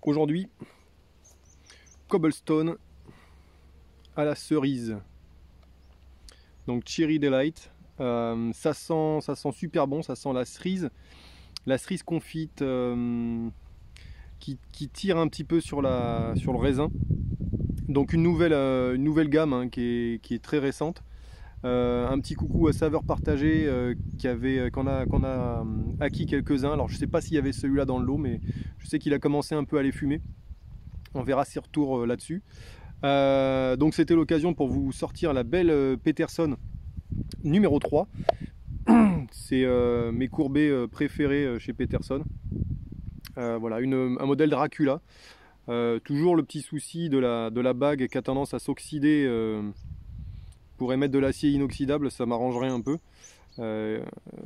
Aujourd'hui, Cobblestone à la cerise. Donc Cherry Delight. Ça sent super bon, ça sent la cerise confite qui tire un petit peu sur le raisin. Donc une nouvelle gamme hein, qui est très récente. Un petit coucou à Saveur Partagée qu'on a acquis quelques-uns. Alors je sais pas s'il y avait celui-là dans le lot, mais je sais qu'il a commencé un peu à les fumer. On verra ses retours là-dessus. Donc c'était l'occasion pour vous sortir la belle Peterson numéro 3. C'est mes courbets préférés chez Peterson. Voilà, un modèle Dracula. Toujours le petit souci de la bague qui a tendance à s'oxyder. Pour émettre de l'acier inoxydable, ça m'arrangerait un peu.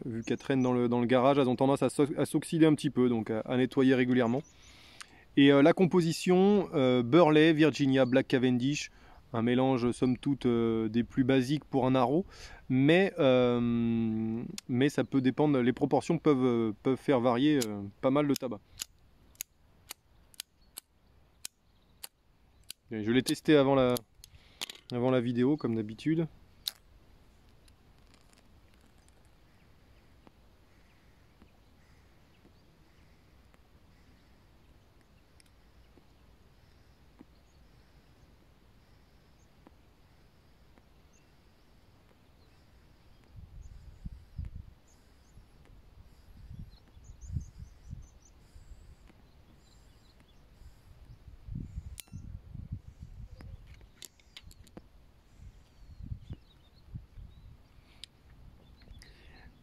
Vu qu'elles traînent dans le garage, elles ont tendance à s'oxyder un petit peu, donc à nettoyer régulièrement. Et la composition, Burley, Virginia, Black Cavendish, un mélange somme toute des plus basiques pour un haro, mais ça peut dépendre, les proportions peuvent faire varier pas mal le tabac. Je l'ai testé avant la vidéo comme d'habitude.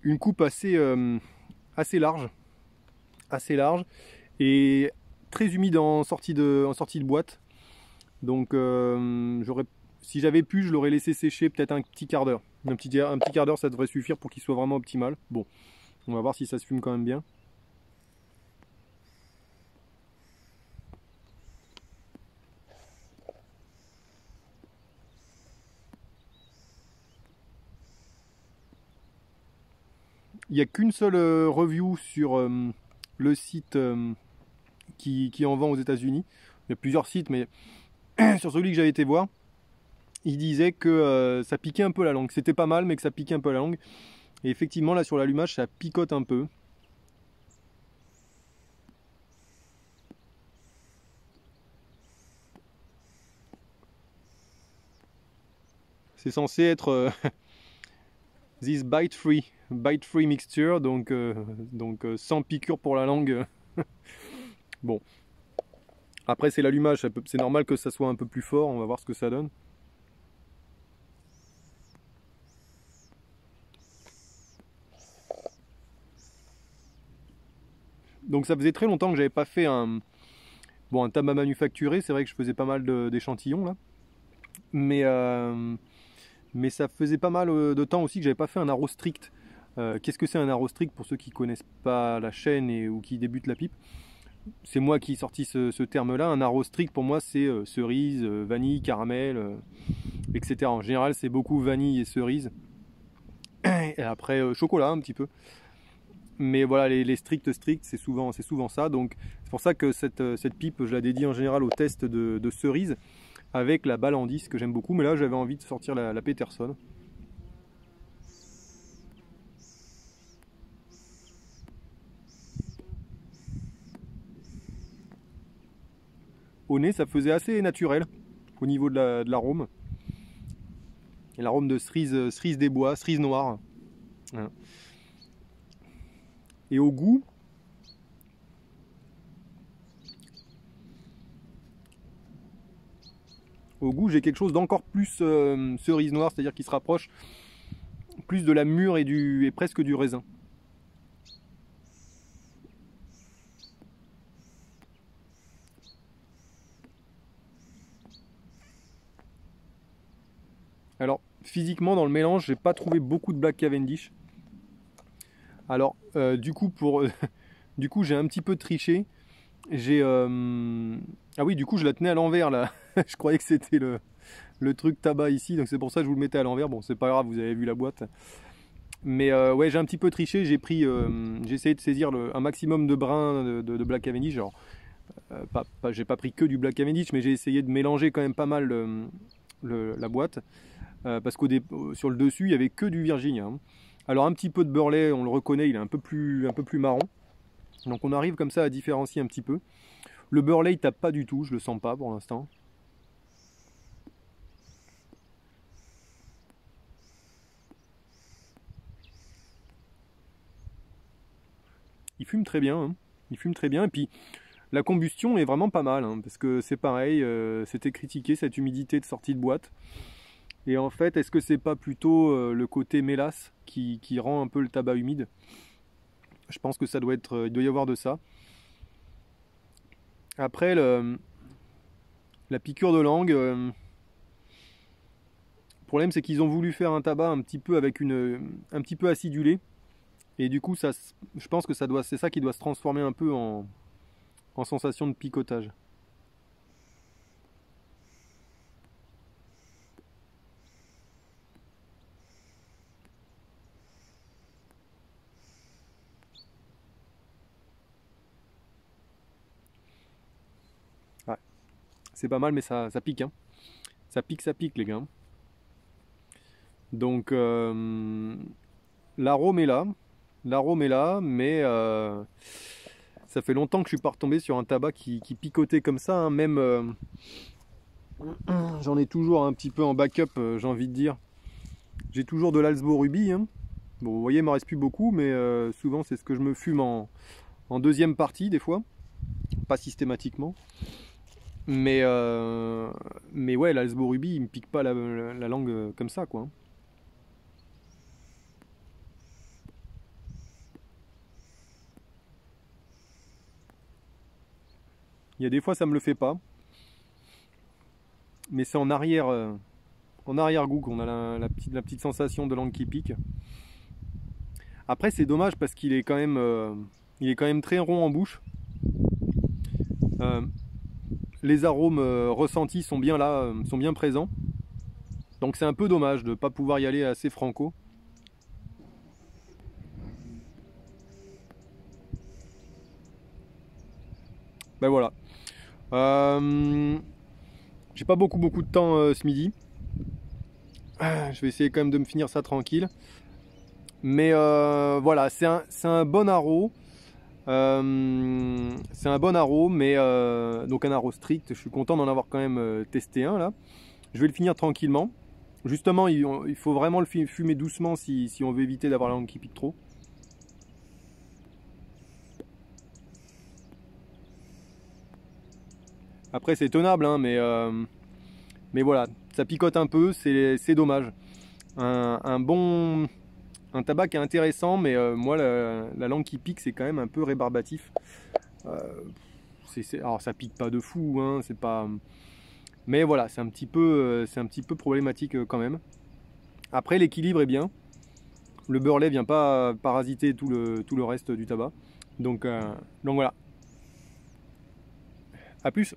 Une coupe assez large et très humide en sortie de boîte. Donc si j'avais pu, je l'aurais laissé sécher peut-être un petit quart d'heure. Un petit quart d'heure, ça devrait suffire pour qu'il soit vraiment optimal. Bon, on va voir si ça se fume quand même bien. Il n'y a qu'une seule review sur le site qui en vend aux États-Unis. Il y a plusieurs sites, mais sur celui que j'avais été voir, il disait que ça piquait un peu la langue. C'était pas mal, mais que ça piquait un peu la langue. Et effectivement, là sur l'allumage, ça picote un peu. C'est censé être this bite-free mixture, donc sans piqûre pour la langue. Bon. Après, c'est l'allumage, c'est normal que ça soit un peu plus fort. On va voir ce que ça donne. Donc ça faisait très longtemps que j'avais pas fait un tabac manufacturé. C'est vrai que je faisais pas mal d'échantillons là, mais ça faisait pas mal de temps aussi que j'avais pas fait un haro strict. Qu'est-ce que c'est un haro strict pour ceux qui connaissent pas la chaîne ou qui débutent la pipe? C'est moi qui ai sorti ce terme-là. Un haro strict pour moi c'est cerise, vanille, caramel, etc. En général c'est beaucoup vanille et cerise. Et après chocolat un petit peu. Mais voilà, les stricts, c'est souvent ça. Donc c'est pour ça que cette pipe, je la dédie en général au test de cerise avec la balle en 10 que j'aime beaucoup. Mais là, j'avais envie de sortir la Peterson. Au nez, ça faisait assez naturel au niveau de l'arôme. Et l'arôme de cerise des bois, cerise noire. Voilà. Et au goût, j'ai quelque chose d'encore plus cerise noire, c'est-à-dire qui se rapproche plus de la mûre et presque du raisin. Alors physiquement dans le mélange, j'ai pas trouvé beaucoup de Black Cavendish. Alors du coup j'ai un petit peu triché. Ah oui, du coup je la tenais à l'envers là. Je croyais que c'était le truc tabac ici, donc c'est pour ça que je vous le mettais à l'envers. Bon, c'est pas grave, vous avez vu la boîte. Mais ouais, j'ai un petit peu triché. J'ai essayé de saisir un maximum de brins de Black Cavendish. Genre, j'ai pas pris que du Black Cavendish, mais j'ai essayé de mélanger quand même pas mal la boîte. Parce sur le dessus, il n'y avait que du Virginia, hein. Alors un petit peu de Burley, on le reconnaît, il est un peu plus marron. Donc on arrive comme ça à différencier un petit peu. Le Burley, il tape pas du tout, je le sens pas pour l'instant. Il fume très bien, hein. Il fume très bien. Et puis la combustion est vraiment pas mal, hein, parce que c'est pareil, c'était critiqué cette humidité de sortie de boîte. Et en fait, est-ce que c'est pas plutôt le côté mélasse qui rend un peu le tabac humide? Je pense que ça doit être, il doit y avoir de ça. Après, la piqûre de langue, le problème c'est qu'ils ont voulu faire un tabac un petit peu avec un petit peu acidulé. Et du coup, je pense que c'est ça qui doit se transformer un peu en sensation de picotage. Ouais, c'est pas mal, mais ça pique, hein. Ça pique les gars. Donc l'arôme est là. L'arôme est là, mais ça fait longtemps que je suis pas retombé sur un tabac qui picotait comme ça, hein. Même j'en ai toujours un petit peu en backup, j'ai envie de dire. J'ai toujours de l'Alsbo Ruby, hein. Bon, vous voyez, il ne me reste plus beaucoup, mais souvent c'est ce que je me fume en deuxième partie des fois, pas systématiquement. Mais ouais, l'Alsbo Ruby, il me pique pas la langue comme ça, quoi. Il y a des fois ça me le fait pas, mais c'est en arrière-goût qu'on a la petite sensation de langue qui pique. Après c'est dommage parce qu'il est quand même très rond en bouche. Les arômes ressentis sont bien là, sont bien présents. Donc c'est un peu dommage de ne pas pouvoir y aller assez franco. Ben voilà. J'ai pas beaucoup de temps ce midi. Je vais essayer quand même de me finir ça tranquille. Mais voilà, c'est un bon arôme. C'est un bon arôme, mais donc un arôme strict. Je suis content d'en avoir quand même testé un là. Je vais le finir tranquillement. Justement, il faut vraiment le fumer doucement si on veut éviter d'avoir la langue qui pique trop. Après, c'est tenable, hein, mais voilà, ça picote un peu, c'est dommage. Un tabac qui est intéressant, mais moi, la langue qui pique, c'est quand même un peu rébarbatif. Alors, ça pique pas de fou, hein, c'est pas. Mais voilà, c'est un petit peu problématique quand même. Après, l'équilibre est bien. Le Burley vient pas parasiter tout le reste du tabac. Donc voilà. A plus.